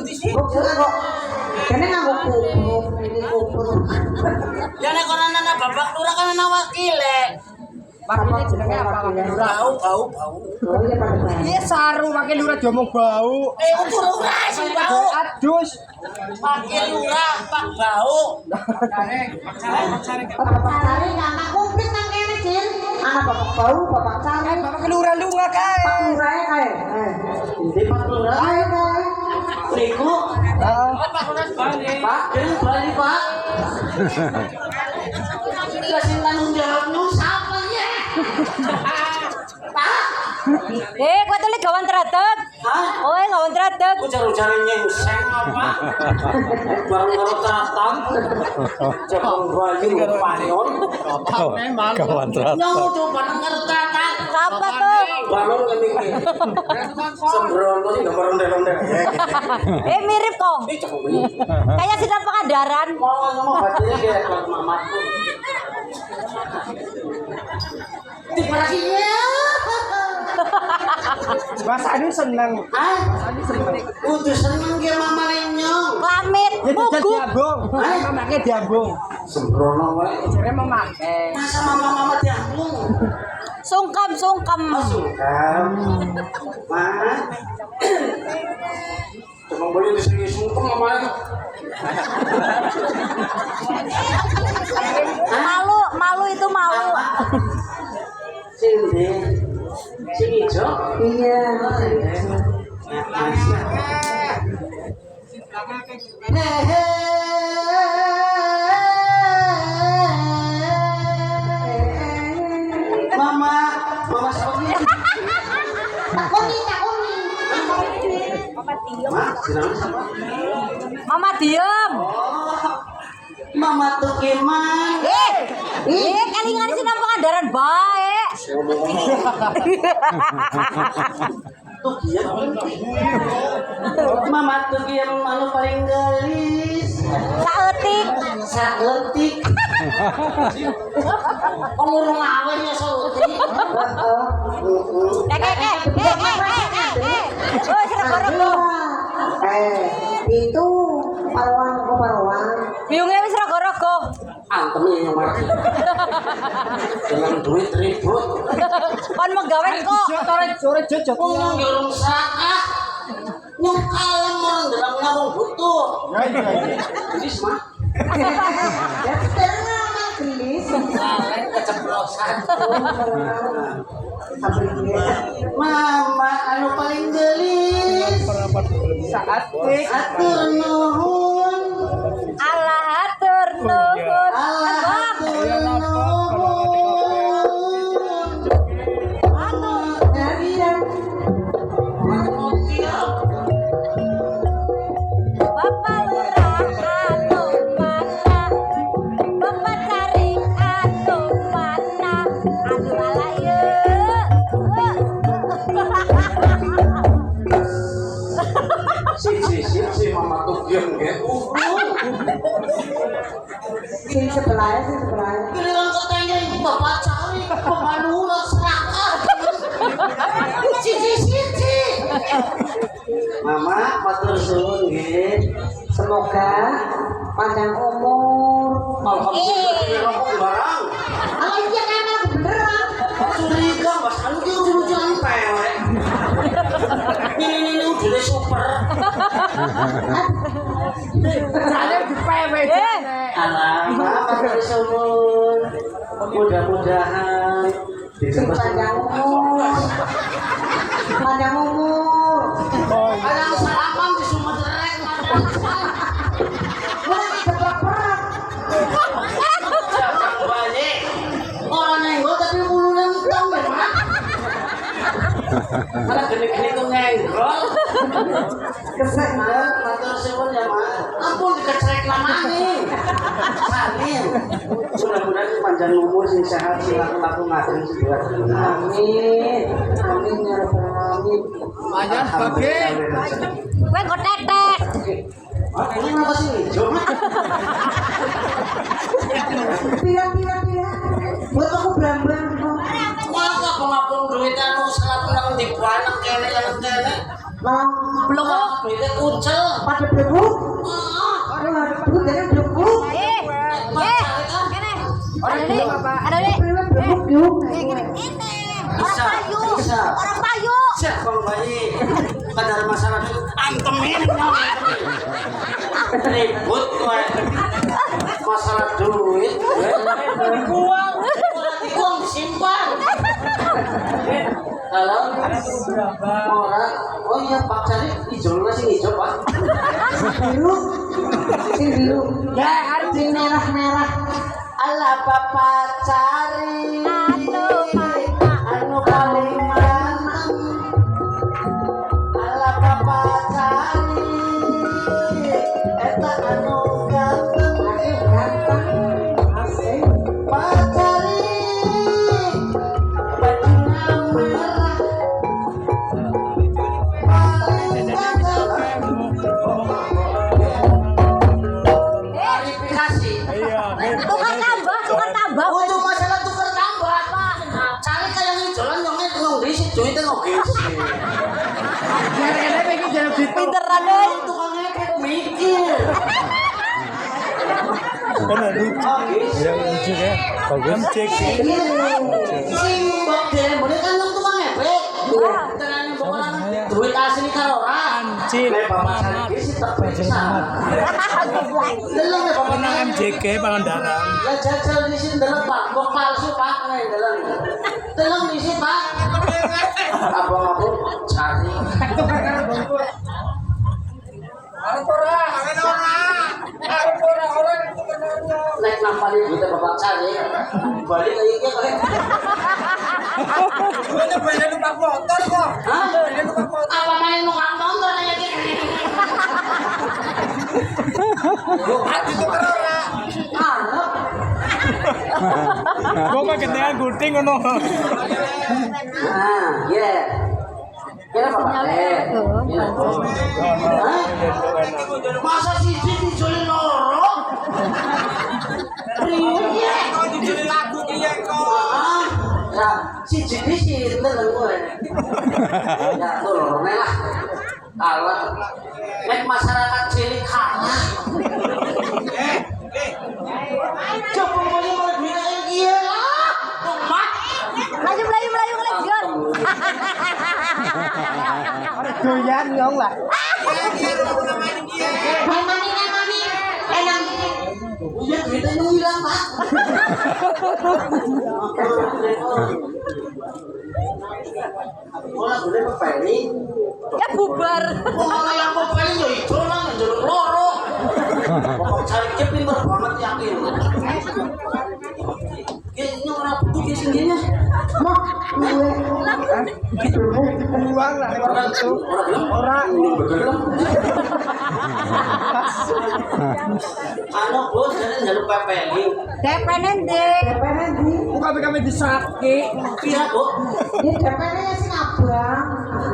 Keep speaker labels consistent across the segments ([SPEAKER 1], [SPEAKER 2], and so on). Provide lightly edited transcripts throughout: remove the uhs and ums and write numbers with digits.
[SPEAKER 1] di sini.
[SPEAKER 2] Kok kene nganggo kubur, ini kubur.
[SPEAKER 1] Ya nek kono ana Bapak Lurah kan ana wakile.
[SPEAKER 3] Wakile jenenge apa wakil lurah?
[SPEAKER 1] Bau.
[SPEAKER 2] Oh iya Pak.
[SPEAKER 3] Iya saru wakil lurah diomong bau.
[SPEAKER 1] Itu lurah sing bau.
[SPEAKER 3] Adus.
[SPEAKER 1] Wakil Lurah Pak Bau.
[SPEAKER 2] Bapak Cari anak komplit nang kene, Cil. Anak Bapak Bau, Bapak Cari.
[SPEAKER 3] Bapak lurah lunga kae.
[SPEAKER 2] Pak Lurahnya kae.
[SPEAKER 1] Endi Pak Lurah?
[SPEAKER 2] Ayo kae.
[SPEAKER 1] Niku.
[SPEAKER 3] Heeh.
[SPEAKER 1] Pak Lurah balik. Pak, ini balik Pak. Kasih tanggung jawabnya siapa ya? Pak.
[SPEAKER 4] Kowe tuh lek gawan tradeg.
[SPEAKER 1] Hah?
[SPEAKER 4] Kowe gawan tradeg.
[SPEAKER 1] Ujar-ujar nyengseng apa? Barang karo tatang. Jepang bayi payon.
[SPEAKER 5] Kawan terat.
[SPEAKER 1] Nyong coba denger tatang.
[SPEAKER 4] Apa tuh?
[SPEAKER 1] Balon kan iki. Sembrono sing gambar ronde-ronde.
[SPEAKER 4] Mirip kok.
[SPEAKER 1] Ini cakep.
[SPEAKER 4] Kayak sidang Pangandaran.
[SPEAKER 1] Mau ngomong batine kayak buat mamaku. Diperhatiin.
[SPEAKER 3] Mas Adi seneng.
[SPEAKER 1] Ah, udah seneng ke mama nyong.
[SPEAKER 4] Klamit,
[SPEAKER 3] Ya tidak
[SPEAKER 4] mugu.
[SPEAKER 3] diambung. Mamake diambung.
[SPEAKER 1] Sembrono wae.
[SPEAKER 3] Jare mamake.
[SPEAKER 1] Masa mama diambung?
[SPEAKER 4] Sungkem.
[SPEAKER 1] Sungkem. Mas. Cuma boleh disini sungkem mamanya.
[SPEAKER 4] Malu itu malu.
[SPEAKER 1] Sini. Sing ijo.
[SPEAKER 2] Iya.
[SPEAKER 1] Mama seperti
[SPEAKER 2] Takoni.
[SPEAKER 4] Mama diem.
[SPEAKER 1] Mama tuh gimana?
[SPEAKER 4] Kelingan sidang Pangandaran bae.
[SPEAKER 1] Tuh Mama tuh yang anu paling gelis. Saeutik. Ngurung awe ya saeutik.
[SPEAKER 4] Oh, sira goreng lo.
[SPEAKER 2] Itu paruan.
[SPEAKER 4] Biungnya wis rogo-rogo.
[SPEAKER 1] Antem yang mati. Dengan duit ribut.
[SPEAKER 4] Kon menggawe kok.
[SPEAKER 3] Sore jojot.
[SPEAKER 1] Ngomong ngurung sakah. Nyong kalem orang dalam ngomong butuh. Jadi semua.
[SPEAKER 2] Ya setengah mah gelis.
[SPEAKER 1] Kalian keceplosan.
[SPEAKER 2] Mama
[SPEAKER 1] Anu paling gelis.
[SPEAKER 3] Saat
[SPEAKER 1] Atur nuhun.
[SPEAKER 4] Allah hatur nuhun.
[SPEAKER 1] Atur nuhun.
[SPEAKER 4] Bapak Lurah anu mana? Bapak Cari anu mana? Aduh ala ye.
[SPEAKER 1] Si mama tuh diam gitu.
[SPEAKER 2] sing sebelahnya.
[SPEAKER 1] Giliran katanya ibu Bapak Cari pemanula serakah. Cici. Mama matur suwun nggih.
[SPEAKER 2] Semoga panjang umur.
[SPEAKER 1] Alhamdulillah barang.
[SPEAKER 2] Kalau iya kan aku beneran.
[SPEAKER 1] Curiga Mas Anu ki ujung-ujungan pewek. Ini udah super.
[SPEAKER 3] jane dipewe jane.
[SPEAKER 1] Alamak matur suwun. Mudah-mudahan
[SPEAKER 2] Sing panjang umur.
[SPEAKER 1] Kadang salaman di Sumedreng.
[SPEAKER 2] Mulai berat.
[SPEAKER 1] Jangan balik. Orang nenggol tapi mulu nentang ya Mak. Malah gini-gini tuh nenggol.
[SPEAKER 2] Kesek
[SPEAKER 1] Mak, matur suwun ya Mak. Ampun dikecerek lama nih. Salim. Mudah-mudahan panjang umur sing sehat sing laku ngadeng sing buat.
[SPEAKER 2] Amin ya rabbal alamin.
[SPEAKER 3] Panjang sebagai
[SPEAKER 4] Kowe kok tetek.
[SPEAKER 1] Ini kenapa sih hijau?
[SPEAKER 2] Pira. Buat aku belang-belang kok.
[SPEAKER 1] Masa pengapun duit anu salah penang di buanak kene.
[SPEAKER 2] Malah
[SPEAKER 4] blok.
[SPEAKER 1] Beda kucel.
[SPEAKER 2] Pada blebuk. Waduh, jadi blebuk.
[SPEAKER 4] Kene. Ada nih.
[SPEAKER 2] Priwe blebuk yuk.
[SPEAKER 1] Bisa, bisa.
[SPEAKER 4] Orang payu.
[SPEAKER 1] Siap kalau bayi. Kadar masalah itu antemin. Ribut gue. Masalah duit. Uang. Uang disimpan. Halo. Orang. Oh iya Pak Cari hijau masih hijau Pak.
[SPEAKER 2] Biru. Sing biru.
[SPEAKER 1] Ya harus
[SPEAKER 2] Sing merah-merah.
[SPEAKER 1] Allah Bapak Cari. Anu paling mana? Allah Bapak Cari. Eta anu ganteng.
[SPEAKER 2] Asik.
[SPEAKER 1] Pak Cari. Bajunya merah. Paling ganteng. Verifikasi.
[SPEAKER 4] Tukar tambah.
[SPEAKER 1] Untuk masalah tukar tambah. Cari kayak yang jalan nyongnya tengok diisi, duit tengok diisi.
[SPEAKER 3] Kira-kira pengen jalan gitu.
[SPEAKER 4] Pinteran euy.
[SPEAKER 1] Tukangnya kayak mikir.
[SPEAKER 5] Benar nih.
[SPEAKER 1] Oh diisi.
[SPEAKER 5] Yang lucu ya. Bagus. Cek.
[SPEAKER 1] Simbok deh, boleh kan yang tukang efek. Dengan yang bokolan duit asli karoran.
[SPEAKER 5] Cil.
[SPEAKER 1] Nek bapak cari diisi terperiksa. Deleng ya bapak cari.
[SPEAKER 5] MJK Pangandaran.
[SPEAKER 1] Lah jajal di sini deleng Pak, kok palsu Pak nih deleng. Deleng di sini Pak. Abang-abang cari. Naik nampalin duitnya bapak cari. Balik lagi ke balik. Hah? Apa main nukang motor aja gitu? Arep.
[SPEAKER 5] Gua pakai dengan gunting ngono.
[SPEAKER 1] Nah, ya. Kira bapak masa siji dijolin loro? Riwet ya. Ya, siji siji deleng kowe. Ya, loro lah. Alah. Nek masyarakat cilik kaya. Coba boleh mau duit kayak dia lah. Mak.
[SPEAKER 4] Melayu Legion.
[SPEAKER 3] Doyan nyong lah.
[SPEAKER 2] Hai mami. Enam.
[SPEAKER 1] Iya duitnya hilang Pak. Bola boleh pepeling.
[SPEAKER 4] Ya bubar.
[SPEAKER 1] Bola yang pepeling ya itu lah njaluk loro. Pokok cari ke pinter banget yakin. Kayaknya orang butuh di sininya.
[SPEAKER 2] Mah, gue.
[SPEAKER 3] Peluang lah.
[SPEAKER 1] Orang belum. Anu bos jadi njaluk pepeling.
[SPEAKER 4] Depenen deh.
[SPEAKER 2] DPR di.
[SPEAKER 3] Bukan kami disaki.
[SPEAKER 1] Iya kok.
[SPEAKER 2] Di DPR sing abang.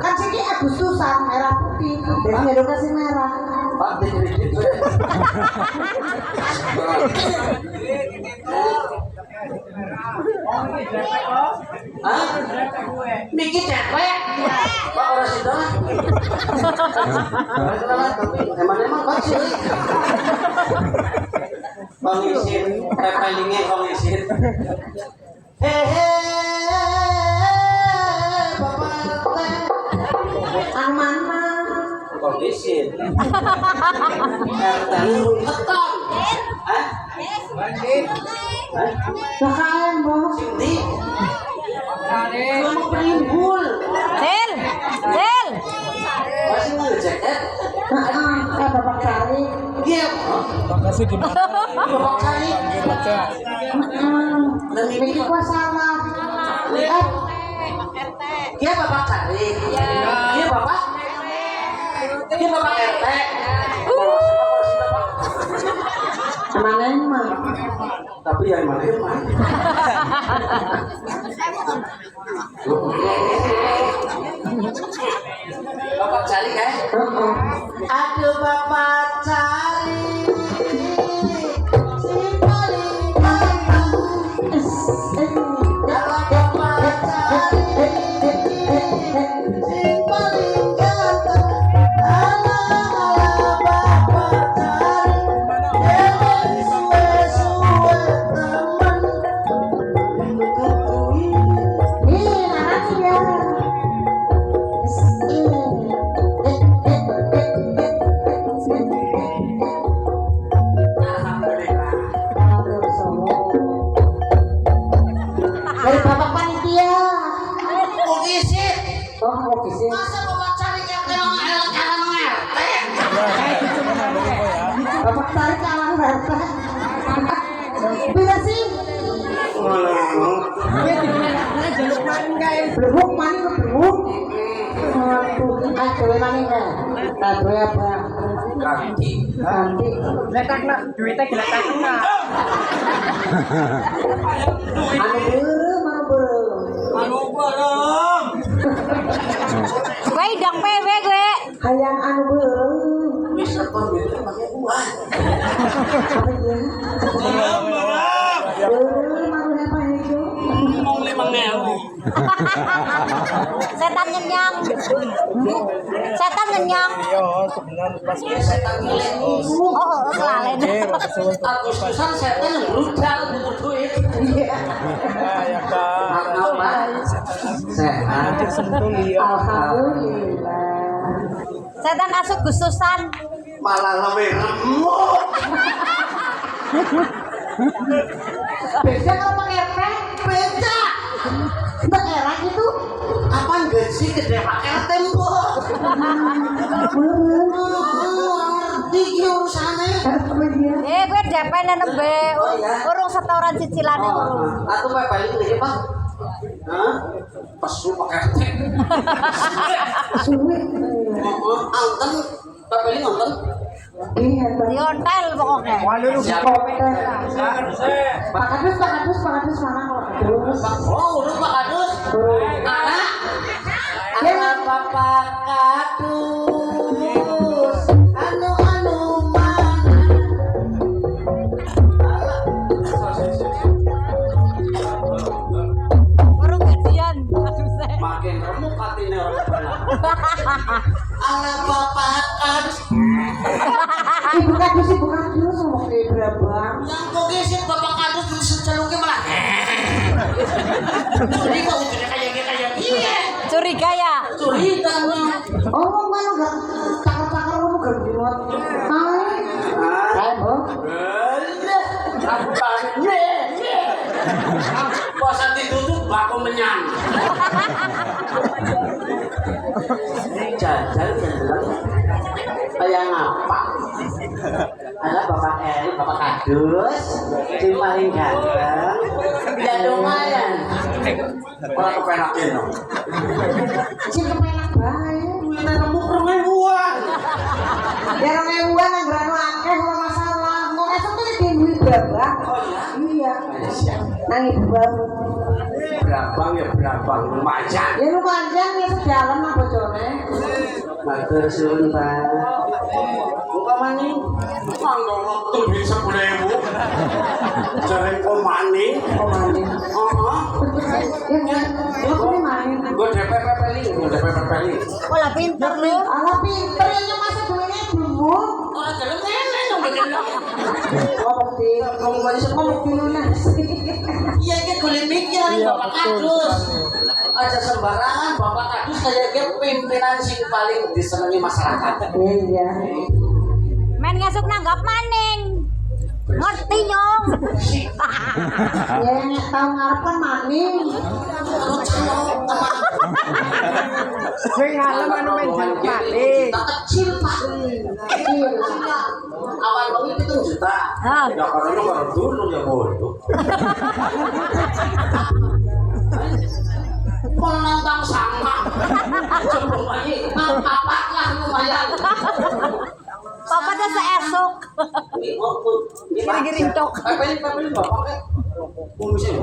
[SPEAKER 2] Kan sini Agustusan merah putih. Dari edukasi merah.
[SPEAKER 1] Pak dikit-dikit. Hah? Mikir cepet. Pak orang situ lah. Emang kecil. Pengisin, repelingnya pengisin. Hehe, bapak teh.
[SPEAKER 2] Ang mana?
[SPEAKER 1] Pengisin. RT keton. Hah? Hah?
[SPEAKER 2] Bakalan bos.
[SPEAKER 1] Cinti. Kamu penimbul.
[SPEAKER 4] Cil.
[SPEAKER 1] Masih nggak jaket?
[SPEAKER 2] Bapak cari.
[SPEAKER 1] Dia.
[SPEAKER 5] Makasih gimana?
[SPEAKER 1] Bapak cari.
[SPEAKER 5] Baca.
[SPEAKER 2] Ini gua salah.
[SPEAKER 1] Dia bapak cari. Dia bapak. Dia bapak RT.
[SPEAKER 2] Mana emang?
[SPEAKER 1] Tapi yang mana emang? Bapak cari kan? Aduh bapak cari. Si paling ganteng. Kalau bapak cari. Si paling ganteng.
[SPEAKER 2] Bapak tarik kalang bapak. Bisa sih.
[SPEAKER 3] jaluk main guys.
[SPEAKER 2] Berhubung mana ke berhubung? Aduh, mana enggak? Aduh ya bang.
[SPEAKER 1] Ganti.
[SPEAKER 2] Ganti.
[SPEAKER 3] Letak nak, duitnya geletak nak.
[SPEAKER 2] Anu beureum, anu beureum.
[SPEAKER 1] Anu bareng.
[SPEAKER 4] Gue dong PW gue.
[SPEAKER 2] Hayang anu beureum.
[SPEAKER 1] Bisa pemilik pakai uang.
[SPEAKER 2] Apa ya? Beureum anu apa itu?
[SPEAKER 1] Ngomong 5.000.
[SPEAKER 4] Setan nyenyang. Setan nyenyang.
[SPEAKER 5] Iya, sebenarnya pas
[SPEAKER 1] Setan milik.
[SPEAKER 4] Oh, kelalen.
[SPEAKER 1] Agustusan setan ngerudal butuh duit.
[SPEAKER 5] nah, ya kan.
[SPEAKER 1] Apa? Setan.
[SPEAKER 5] Sentuh iya.
[SPEAKER 2] Alhamdulillah.
[SPEAKER 4] Setan asup gususan.
[SPEAKER 1] Malah lebih remuk.
[SPEAKER 2] Beda kalau pakai RT?
[SPEAKER 1] Beda.
[SPEAKER 2] Mbak era gitu?
[SPEAKER 1] Apaan gaji gede pakai tembok. Ngerti ki urusane.
[SPEAKER 2] Apa dia?
[SPEAKER 4] Gue DP nembe. Urung setoran cicilannya urung.
[SPEAKER 1] Aku mau balik lagi Pak. Hah? Pesu pakai tek.
[SPEAKER 2] Suwi.
[SPEAKER 1] Anten, Pak balik nonton.
[SPEAKER 2] Iya,
[SPEAKER 4] Di hotel pokoknya.
[SPEAKER 3] Waduh,
[SPEAKER 1] Siapa?
[SPEAKER 2] Pak Kadus mana kalau Kadus?
[SPEAKER 1] Oh, udah Pak Kadus. Anak. Anak Bapak Kadus. Anu mana?
[SPEAKER 4] Urung gajian. Aduh saya.
[SPEAKER 1] Makin remuk hatinya orang benar. Anak Bapak Kadus.
[SPEAKER 2] Ibu Kadus ngomong kayak berapa?
[SPEAKER 1] Yang kok gesit Bapak Kadus terus secelungnya malah. Jadi kok udah kayak iya.
[SPEAKER 4] Curiga ya.
[SPEAKER 1] Curiganya.
[SPEAKER 2] Oh, mana enggak? Pakar-pakar kamu gak dimot. Hai. Hai, Bu.
[SPEAKER 1] Apanya? Puasa ditutup baku menyang. Jajal kayak ngapa? Ada Bapak Eri, Bapak Kadus, si paling ganteng, ya lumayan. Orang kepenakin dong.
[SPEAKER 2] Si kepenak bae.
[SPEAKER 1] Duitnya nemu kerumah uang.
[SPEAKER 2] Ya orang ewan yang beranu akeh kalau masalah. Mau esok tuh di duit berapa? Iya. Nang ibu baru.
[SPEAKER 1] Berabang ya berabang lumayan.
[SPEAKER 2] Ya lumayan ya sejalan mah bojone.
[SPEAKER 1] Matur suwun Pak. Buka maning. Mangga waktu duit 10.000. Jareng kok maning.
[SPEAKER 2] Oh maning.
[SPEAKER 1] Heeh.
[SPEAKER 2] Ya, lu ini maning.
[SPEAKER 1] Gue DPP peling.
[SPEAKER 4] Wala pinter lu.
[SPEAKER 2] Ala pinter ya masa duitnya belum.
[SPEAKER 1] Oh, dalam nenek dong bikin dong.
[SPEAKER 2] Oh, bukti.
[SPEAKER 1] Kamu balik
[SPEAKER 2] Oh,
[SPEAKER 1] semua.
[SPEAKER 2] bukti lunas.
[SPEAKER 1] Iya, kayak kulit mikir Bapak Kadus. Aja sembarangan Bapak Kadus kayak pimpinan sing paling disenangi masyarakat.
[SPEAKER 2] Iya.
[SPEAKER 4] Main ngasuk nanggap maning. Ngerti nyong.
[SPEAKER 2] Ya yang tahu ngarep kan maning.
[SPEAKER 1] Kalau calon teman
[SPEAKER 3] Gue ngalem anu main jaluk maling.
[SPEAKER 1] kita kecil Pak.
[SPEAKER 2] Kecil.
[SPEAKER 1] Awal banget itu juta.
[SPEAKER 4] Hah.
[SPEAKER 1] Ya karena baru dulu ya bodoh. Menantang sama. Sebelum lagi apa lah lumayan.
[SPEAKER 4] Papa dah seesok.
[SPEAKER 1] Ini mau
[SPEAKER 4] Giri-giri cok.
[SPEAKER 1] Papelin bapaknya. Urusin.